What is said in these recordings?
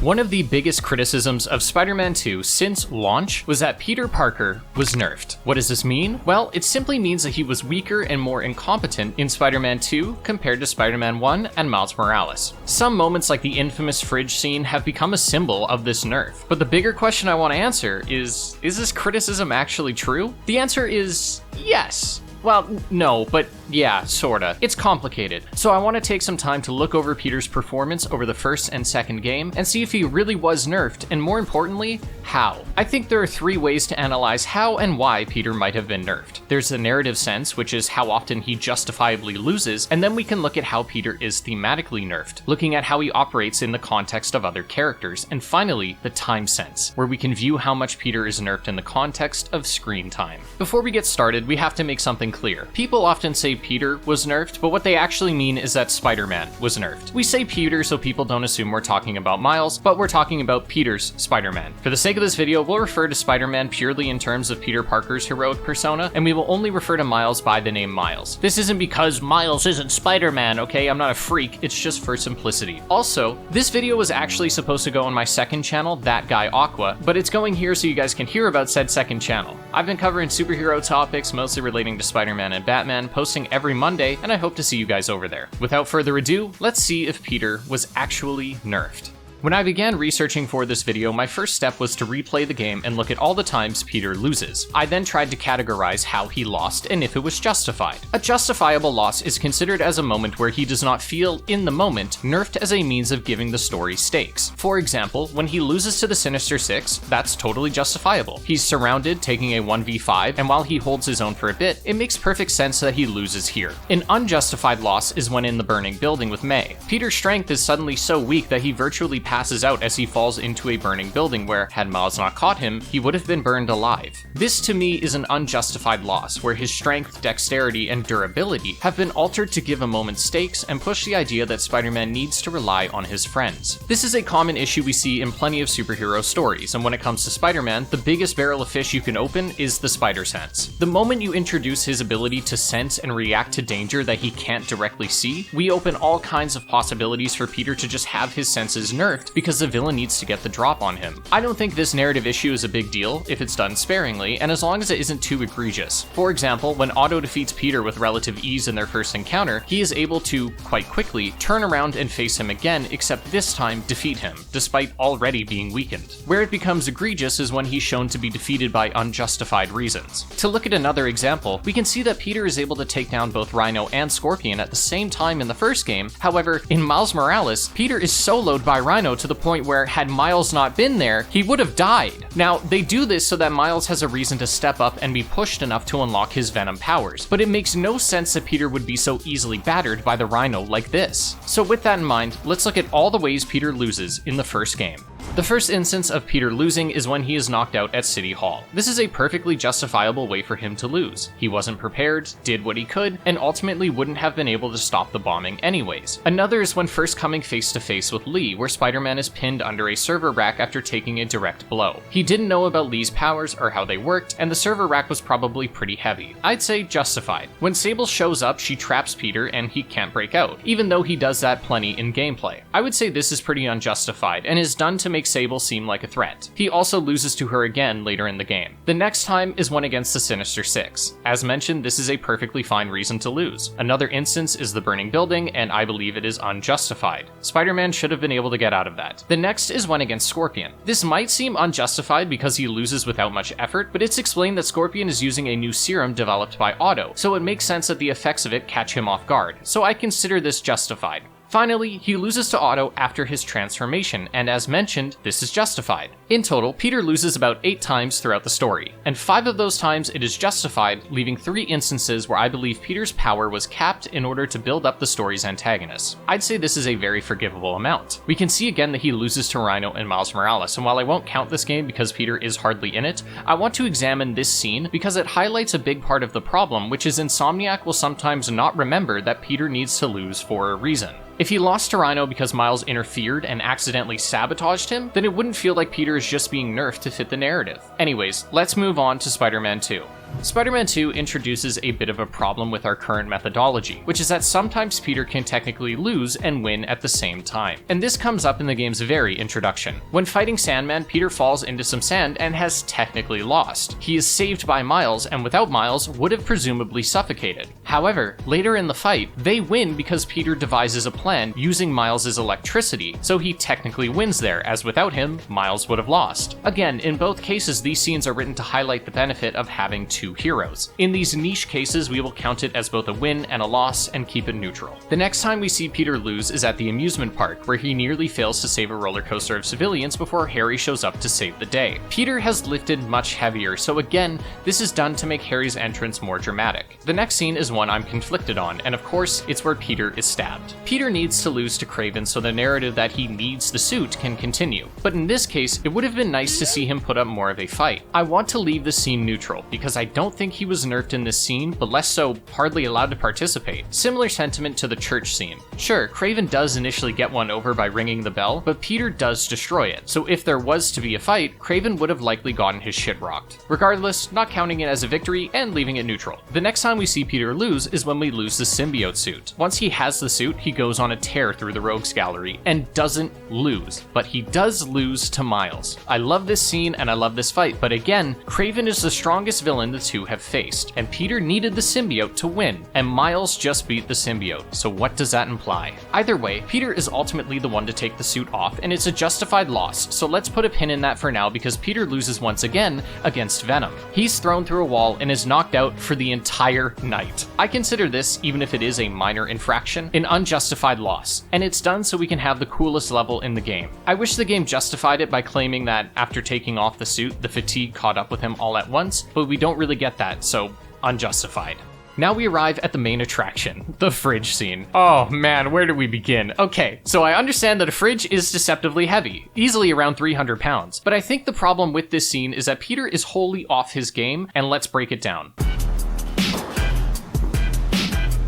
One of the biggest criticisms of Spider-Man 2 since launch was that Peter Parker was nerfed. What does this mean? Well, it simply means that he was weaker and more incompetent in Spider-Man 2 compared to Spider-Man 1 and Miles Morales. Some moments like the infamous fridge scene have become a symbol of this nerf. But the bigger question I want to answer is this criticism actually true? The answer is yes. Well, no, but yeah, sorta. It's complicated. So I want to take some time to look over Peter's performance over the first and second game and see if he really was nerfed, and more importantly, how. I think there are three ways to analyze how and why Peter might have been nerfed. There's the narrative sense, which is how often he justifiably loses, and then we can look at how Peter is thematically nerfed, looking at how he operates in the context of other characters, and finally, the time sense, where we can view how much Peter is nerfed in the context of screen time. Before we get started, we have to make something clear. People often say Peter was nerfed, but what they actually mean is that Spider-Man was nerfed. We say Peter so people don't assume we're talking about Miles, but we're talking about Peter's Spider-Man. For the sake of this video, we'll refer to Spider-Man purely in terms of Peter Parker's heroic persona, and we will only refer to Miles by the name Miles. This isn't because Miles isn't Spider-Man, okay? I'm not a freak, it's just for simplicity. Also, this video was actually supposed to go on my second channel, That Guy Aqua, but it's going here so you guys can hear about said second channel. I've been covering superhero topics, mostly relating to Spider-Man and Batman, posting every Monday, and I hope to see you guys over there. Without further ado, let's see if Peter was actually nerfed. When I began researching for this video, my first step was to replay the game and look at all the times Peter loses. I then tried to categorize how he lost and if it was justified. A justifiable loss is considered as a moment where he does not feel, in the moment, nerfed as a means of giving the story stakes. For example, when he loses to the Sinister Six, that's totally justifiable. He's surrounded, taking a 1v5, and while he holds his own for a bit, it makes perfect sense that he loses here. An unjustified loss is when in the burning building with May. Peter's strength is suddenly so weak that he virtually passes out as he falls into a burning building where, had Miles not caught him, he would have been burned alive. This to me is an unjustified loss, where his strength, dexterity, and durability have been altered to give a moment stakes and push the idea that Spider-Man needs to rely on his friends. This is a common issue we see in plenty of superhero stories, and when it comes to Spider-Man, the biggest barrel of fish you can open is the spider sense. The moment you introduce his ability to sense and react to danger that he can't directly see, we open all kinds of possibilities for Peter to just have his senses nerfed because the villain needs to get the drop on him. I don't think this narrative issue is a big deal if it's done sparingly, and as long as it isn't too egregious. For example, when Otto defeats Peter with relative ease in their first encounter, he is able to, quite quickly, turn around and face him again, except this time defeat him, despite already being weakened. Where it becomes egregious is when he's shown to be defeated by unjustified reasons. To look at another example, we can see that Peter is able to take down both Rhino and Scorpion at the same time in the first game. However, in Miles Morales, Peter is soloed by Rhino to the point where, had Miles not been there, he would have died. Now, they do this so that Miles has a reason to step up and be pushed enough to unlock his Venom powers, but it makes no sense that Peter would be so easily battered by the Rhino like this. So with that in mind, let's look at all the ways Peter loses in the first game. The first instance of Peter losing is when he is knocked out at City Hall. This is a perfectly justifiable way for him to lose. He wasn't prepared, did what he could, and ultimately wouldn't have been able to stop the bombing anyways. Another is when first coming face to face with Lee, where Spider-Man is pinned under a server rack after taking a direct blow. He didn't know about Lee's powers or how they worked, and the server rack was probably pretty heavy. I'd say justified. When Sable shows up, she traps Peter and he can't break out, even though he does that plenty in gameplay. I would say this is pretty unjustified, and is done to make Sable seem like a threat. He also loses to her again later in the game. The next time is one against the Sinister Six. As mentioned, this is a perfectly fine reason to lose. Another instance is the burning building, and I believe it is unjustified. Spider-Man should have been able to get out of that. The next is one against Scorpion. This might seem unjustified because he loses without much effort, but it's explained that Scorpion is using a new serum developed by Otto, so it makes sense that the effects of it catch him off guard, so I consider this justified. Finally, he loses to Otto after his transformation, and as mentioned, this is justified. In total, Peter loses about 8 times throughout the story, and 5 of those times it is justified, leaving 3 instances where I believe Peter's power was capped in order to build up the story's antagonists. I'd say this is a very forgivable amount. We can see again that he loses to Rhino and Miles Morales, and while I won't count this game because Peter is hardly in it, I want to examine this scene because it highlights a big part of the problem, which is Insomniac will sometimes not remember that Peter needs to lose for a reason. If he lost to Rhino because Miles interfered and accidentally sabotaged him, then it wouldn't feel like Peter is just being nerfed to fit the narrative. Anyways, let's move on to Spider-Man 2. Spider-Man 2 introduces a bit of a problem with our current methodology, which is that sometimes Peter can technically lose and win at the same time. And this comes up in the game's very introduction. When fighting Sandman, Peter falls into some sand and has technically lost. He is saved by Miles, and without Miles, would have presumably suffocated. However, later in the fight, they win because Peter devises a plan using Miles' electricity, so he technically wins there, as without him, Miles would have lost. Again, in both cases, these scenes are written to highlight the benefit of having two heroes. In these niche cases, we will count it as both a win and a loss and keep it neutral. The next time we see Peter lose is at the amusement park, where he nearly fails to save a roller coaster of civilians before Harry shows up to save the day. Peter has lifted much heavier, so again, this is done to make Harry's entrance more dramatic. The next scene is one I'm conflicted on, and of course, it's where Peter is stabbed. Peter needs to lose to Kraven so the narrative that he needs the suit can continue, but in this case, it would have been nice to see him put up more of a fight. I want to leave the scene neutral, because I don't think he was nerfed in this scene, but less so hardly allowed to participate. Similar sentiment to the church scene. Sure, Kraven does initially get one over by ringing the bell, but Peter does destroy it, so if there was to be a fight, Kraven would have likely gotten his shit rocked. Regardless, not counting it as a victory and leaving it neutral. The next time we see Peter lose is when we lose the symbiote suit. Once he has the suit, he goes on a tear through the rogues gallery and doesn't lose, but he does lose to Miles. I love this scene and I love this fight, but again, Kraven is the strongest villain the two have faced, and Peter needed the symbiote to win, and Miles just beat the symbiote, so what does that imply? Either way, Peter is ultimately the one to take the suit off, and it's a justified loss, so let's put a pin in that for now because Peter loses once again against Venom. He's thrown through a wall and is knocked out for the entire night. I consider this, even if it is a minor infraction, an unjustified loss, and it's done so we can have the coolest level in the game. I wish the game justified it by claiming that after taking off the suit, the fatigue caught up with him all at once, but we don't really get that, so unjustified. Now we arrive at the main attraction, the fridge scene. Oh man, where do we begin? Okay, so I understand that a fridge is deceptively heavy, easily around 300 pounds, but I think the problem with this scene is that Peter is wholly off his game, and let's break it down.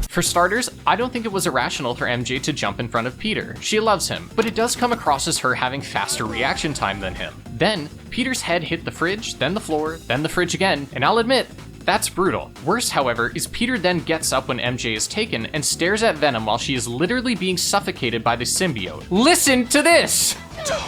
For starters, I don't think it was irrational for MJ to jump in front of Peter. She loves him, but it does come across as her having faster reaction time than him. Then, Peter's head hit the fridge, then the floor, then the fridge again, and I'll admit, that's brutal. Worse, however, is Peter then gets up when MJ is taken and stares at Venom while she is literally being suffocated by the symbiote. Listen to this! Don't.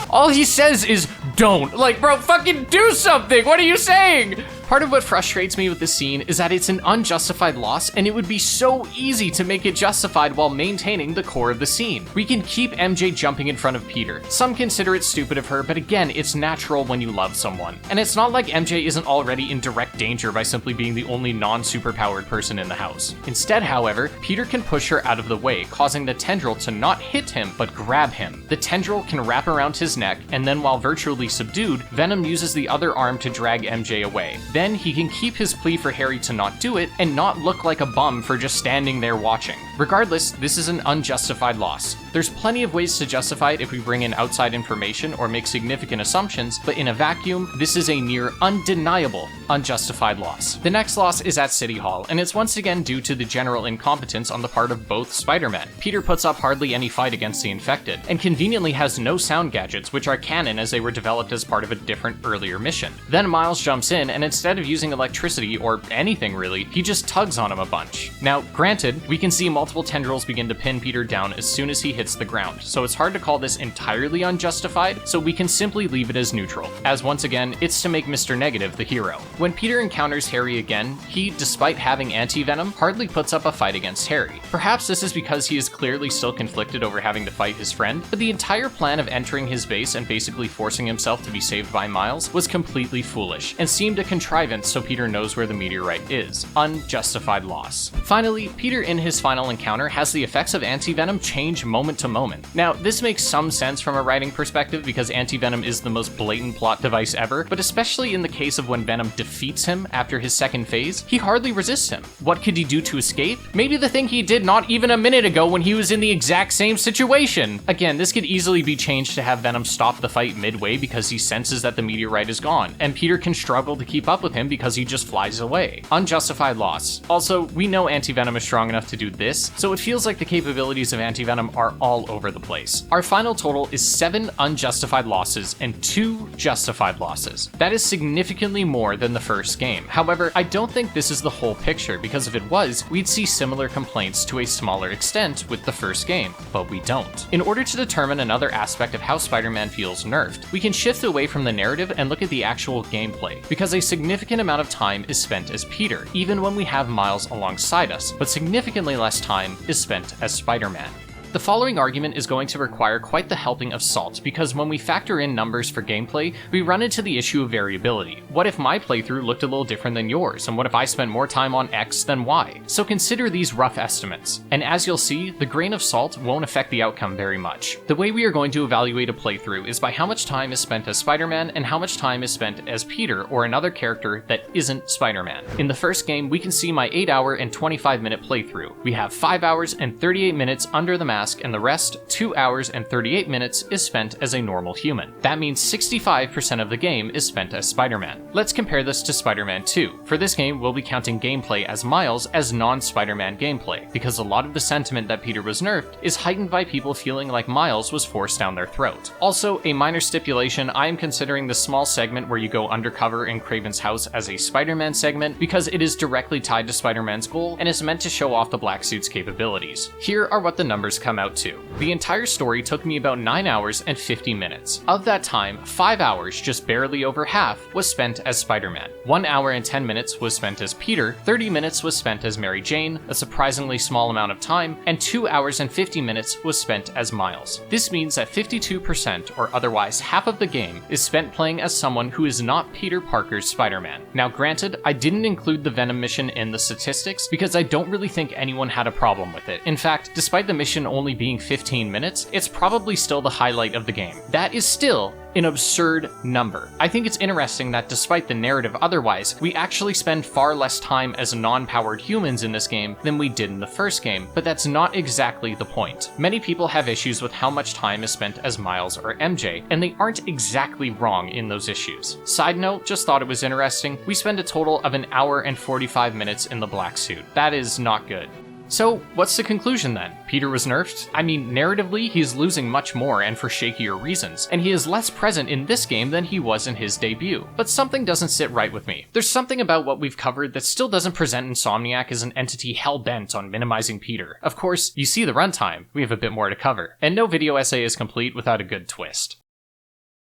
All he says is, don't. Like, bro, fucking do something! What are you saying? Part of what frustrates me with this scene is that it's an unjustified loss, and it would be so easy to make it justified while maintaining the core of the scene. We can keep MJ jumping in front of Peter. Some consider it stupid of her, but again, it's natural when you love someone. And it's not like MJ isn't already in direct danger by simply being the only non-superpowered person in the house. Instead, however, Peter can push her out of the way, causing the tendril to not hit him, but grab him. The tendril can wrap around his neck, and then while virtually subdued, Venom uses the other arm to drag MJ away. Then he can keep his plea for Harry to not do it and not look like a bum for just standing there watching. Regardless, this is an unjustified loss. There's plenty of ways to justify it if we bring in outside information or make significant assumptions, but in a vacuum, this is a near undeniable unjustified loss. The next loss is at City Hall, and it's once again due to the general incompetence on the part of both Spider-Men. Peter puts up hardly any fight against the infected, and conveniently has no sound gadgets, which are canon as they were developed as part of a different earlier mission. Then Miles jumps in, and instead of using electricity or anything really, he just tugs on him a bunch. Now, granted, we can see multiple tendrils begin to pin Peter down as soon as he hits the ground, so it's hard to call this entirely unjustified, so we can simply leave it as neutral, as once again, it's to make Mr. Negative the hero. When Peter encounters Harry again, he, despite having anti-venom, hardly puts up a fight against Harry. Perhaps this is because he is clearly still conflicted over having to fight his friend, but the entire plan of entering his base and basically forcing himself to be saved by Miles was completely foolish, and seemed a contrivance so Peter knows where the meteorite is. Unjustified loss. Finally, Peter in his final encounter has the effects of anti-venom change moment to moment. Now, this makes some sense from a writing perspective because anti-venom is the most blatant plot device ever, but especially in the case of when Venom defeats him after his second phase, he hardly resists him. What could he do to escape? Maybe the thing he did not even a minute ago when he was in the exact same situation. Again, this could easily be changed to have Venom stop the fight midway because he senses that the meteorite is gone, and Peter can struggle to keep up with him because he just flies away. Unjustified loss. Also, we know anti-venom is strong enough to do this, so it feels like the capabilities of anti-venom are all over the place. Our final total is 7 unjustified losses and 2 justified losses. That is significantly more than the first game. However, I don't think this is the whole picture, because if it was, we'd see similar complaints to a smaller extent with the first game, but we don't. In order to determine another aspect of how Spider-Man feels nerfed, we can shift away from the narrative and look at the actual gameplay, because a significant amount of time is spent as Peter, even when we have Miles alongside us, but significantly less time is spent as Spider-Man. The following argument is going to require quite the helping of salt, because when we factor in numbers for gameplay, we run into the issue of variability. What if my playthrough looked a little different than yours, and what if I spent more time on X than Y? So consider these rough estimates, and as you'll see, the grain of salt won't affect the outcome very much. The way we are going to evaluate a playthrough is by how much time is spent as Spider-Man and how much time is spent as Peter or another character that isn't Spider-Man. In the first game, we can see my 8-hour and 25-minute playthrough. We have 5 hours and 38 minutes under the mask, and the rest, 2 hours and 38 minutes, is spent as a normal human. That means 65% of the game is spent as Spider-Man. Let's compare this to Spider-Man 2. For this game, we'll be counting gameplay as Miles as non-Spider-Man gameplay, because a lot of the sentiment that Peter was nerfed is heightened by people feeling like Miles was forced down their throat. Also, a minor stipulation, I am considering the small segment where you go undercover in Kraven's house as a Spider-Man segment, because it is directly tied to Spider-Man's goal and is meant to show off the black suit's capabilities. Here are what the numbers come out to. The entire story took me about 9 hours and 50 minutes. Of that time, 5 hours, just barely over half, was spent as Spider-Man. 1 hour and 10 minutes was spent as Peter, 30 minutes was spent as Mary Jane, a surprisingly small amount of time, and 2 hours and 50 minutes was spent as Miles. This means that 52%, or otherwise half of the game, is spent playing as someone who is not Peter Parker's Spider-Man. Now granted, I didn't include the Venom mission in the statistics because I don't really think anyone had a problem with it. In fact, despite the mission only being 15 minutes, it's probably still the highlight of the game. That is still an absurd number. I think it's interesting that despite the narrative otherwise, we actually spend far less time as non-powered humans in this game than we did in the first game, but that's not exactly the point. Many people have issues with how much time is spent as Miles or MJ, and they aren't exactly wrong in those issues. Side note, just thought it was interesting, we spend a total of 1 hour and 45 minutes in the black suit. That is not good. So, what's the conclusion then? Peter was nerfed? I mean, narratively, he's losing much more and for shakier reasons, and he is less present in this game than he was in his debut. But something doesn't sit right with me. There's something about what we've covered that still doesn't present Insomniac as an entity hell-bent on minimizing Peter. Of course, you see the runtime, we have a bit more to cover, and no video essay is complete without a good twist.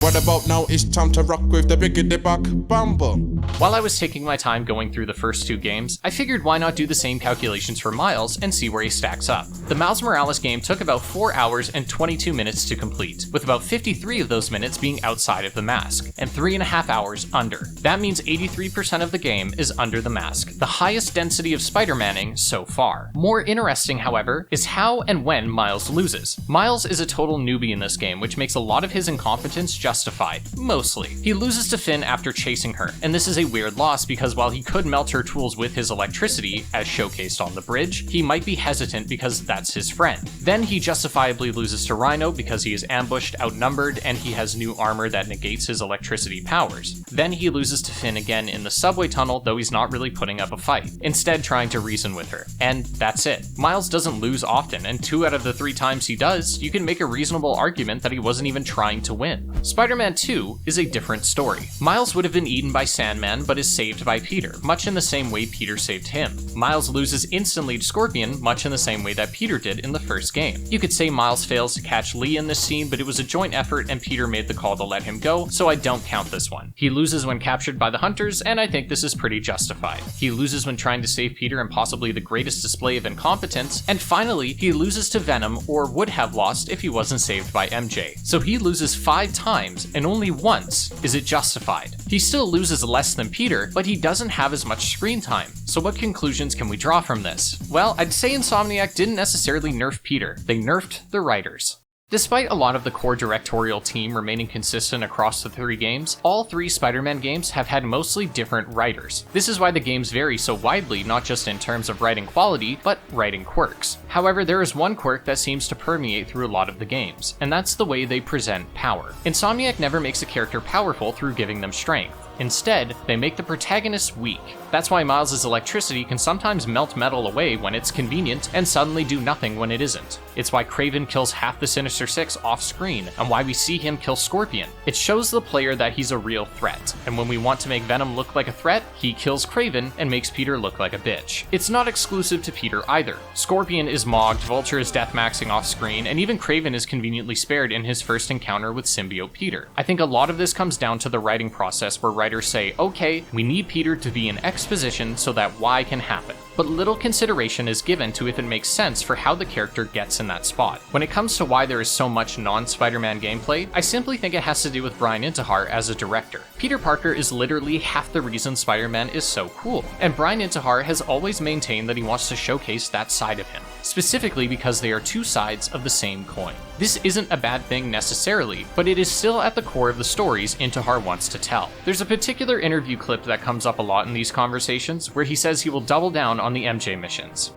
What about now? It's time to rock with the biggity buck bumble. While I was taking my time going through the first 2 games, I figured why not do the same calculations for Miles and see where he stacks up. The Miles Morales game took about 4 hours and 22 minutes to complete, with about 53 of those minutes being outside of the mask, and 3.5 hours under. That means 83% of the game is under the mask, the highest density of Spider-Manning so far. More interesting, however, is how and when Miles loses. Miles is a total newbie in this game, which makes a lot of his incompetence justified, mostly. He loses to Finn after chasing her, and this is a weird loss because while he could melt her tools with his electricity, as showcased on the bridge, he might be hesitant because that's his friend. Then he justifiably loses to Rhino because he is ambushed, outnumbered, and he has new armor that negates his electricity powers. Then he loses to Finn again in the subway tunnel, though he's not really putting up a fight, instead trying to reason with her. And that's it. Miles doesn't lose often, and 2 out of the 3 times he does, you can make a reasonable argument that he wasn't even trying to win. Spider-Man 2 is a different story. Miles would have been eaten by Sandman, but is saved by Peter, much in the same way Peter saved him. Miles loses instantly to Scorpion, much in the same way that Peter did in the first game. You could say Miles fails to catch Lee in this scene, but it was a joint effort and Peter made the call to let him go, so I don't count this one. He loses when captured by the Hunters, and I think this is pretty justified. He loses when trying to save Peter in possibly the greatest display of incompetence, and finally, he loses to Venom, or would have lost if he wasn't saved by MJ. So he loses 5 times, and only once is it justified. He still loses less than Peter, but he doesn't have as much screen time. So what conclusions can we draw from this? Well, I'd say Insomniac didn't necessarily nerf Peter, they nerfed the writers. Despite a lot of the core directorial team remaining consistent across the 3 games, all 3 Spider-Man games have had mostly different writers. This is why the games vary so widely, not just in terms of writing quality, but writing quirks. However, there is one quirk that seems to permeate through a lot of the games, and that's the way they present power. Insomniac never makes a character powerful through giving them strength. Instead, they make the protagonists weak. That's why Miles' electricity can sometimes melt metal away when it's convenient and suddenly do nothing when it isn't. It's why Kraven kills half the Sinister Six off screen, and why we see him kill Scorpion. It shows the player that he's a real threat, and when we want to make Venom look like a threat, he kills Kraven and makes Peter look like a bitch. It's not exclusive to Peter either. Scorpion is mogged, Vulture is deathmaxing off screen, and even Kraven is conveniently spared in his first encounter with symbiote Peter. I think a lot of this comes down to the writing process, where writers say, okay, we need Peter to be in X position so that Y can happen. But little consideration is given to if it makes sense for how the character gets in that spot. When it comes to why there is so much non-Spider-Man gameplay, I simply think it has to do with Brian Intihar as a director. Peter Parker is literally half the reason Spider-Man is so cool, and Brian Intihar has always maintained that he wants to showcase that side of him, specifically because they are two sides of the same coin. This isn't a bad thing necessarily, but it is still at the core of the stories Intihar wants to tell. There's a particular interview clip that comes up a lot in these conversations where he says he will double down on the MJ missions.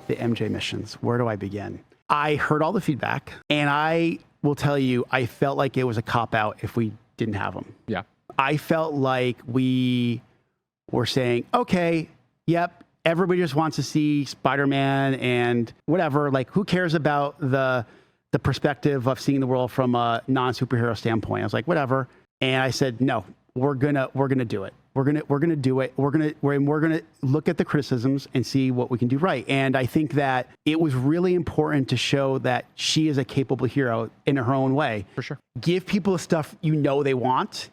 The MJ missions, where do I begin? I heard all the feedback, and I will tell you, I felt like it was a cop-out if we didn't have them. Yeah. I felt like we were saying, okay, yep, everybody just wants to see Spider-Man and whatever, like who cares about the perspective of seeing the world from a non-superhero standpoint. I was like, whatever. And I said, no, we're gonna do it. We're gonna do it. We're gonna look at the criticisms and see what we can do right. And I think that it was really important to show that she is a capable hero in her own way. For sure. Give people the stuff you know they want,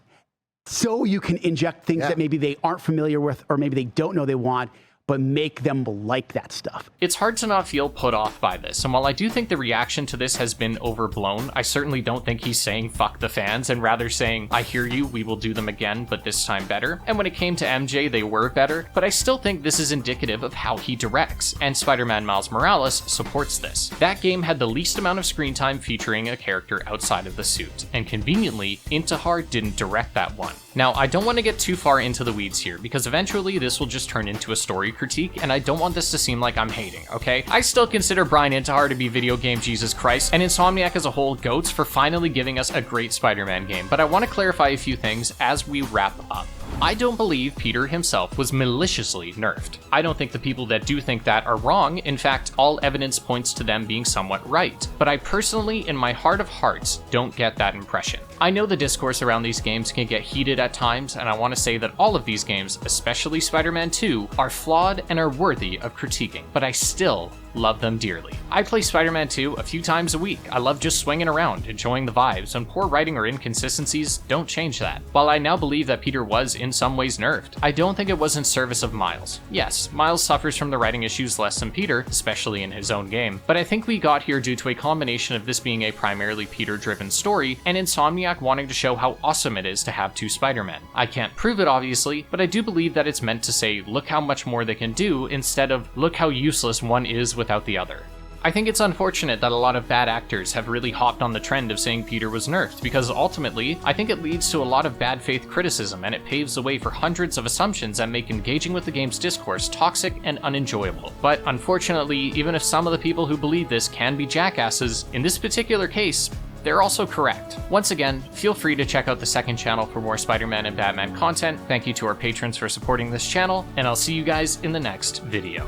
so you can inject things that maybe they aren't familiar with, or maybe they don't know they want, but make them like that stuff. It's hard to not feel put off by this, and while I do think the reaction to this has been overblown, I certainly don't think he's saying fuck the fans, and rather saying, I hear you, we will do them again, but this time better. And when it came to MJ, they were better, but I still think this is indicative of how he directs, and Spider-Man Miles Morales supports this. That game had the least amount of screen time featuring a character outside of the suit, and conveniently, Intihar didn't direct that one. Now, I don't want to get too far into the weeds here, because eventually this will just turn into a story critique, and I don't want this to seem like I'm hating, okay? I still consider Brian Intihar to be video game Jesus Christ, and Insomniac as a whole goats for finally giving us a great Spider-Man game, but I want to clarify a few things as we wrap up. I don't believe Peter himself was maliciously nerfed. I don't think the people that do think that are wrong. In fact, all evidence points to them being somewhat right. But I personally, in my heart of hearts, don't get that impression. I know the discourse around these games can get heated at times, and I want to say that all of these games, especially Spider-Man 2, are flawed and are worthy of critiquing, but I still love them dearly. I play Spider-Man 2 a few times a week. I love just swinging around, enjoying the vibes, and poor writing or inconsistencies don't change that. While I now believe that Peter was in some ways nerfed, I don't think it was in service of Miles. Yes, Miles suffers from the writing issues less than Peter, especially in his own game, but I think we got here due to a combination of this being a primarily Peter-driven story, and Insomniac wanting to show how awesome it is to have two Spider-Men. I can't prove it obviously, but I do believe that it's meant to say, look how much more they can do, instead of, look how useless one is without the other. I think it's unfortunate that a lot of bad actors have really hopped on the trend of saying Peter was nerfed, because ultimately, I think it leads to a lot of bad faith criticism, and it paves the way for hundreds of assumptions that make engaging with the game's discourse toxic and unenjoyable. But unfortunately, even if some of the people who believe this can be jackasses, in this particular case, they're also correct. Once again, feel free to check out the second channel for more Spider-Man and Batman content. Thank you to our patrons for supporting this channel, and I'll see you guys in the next video.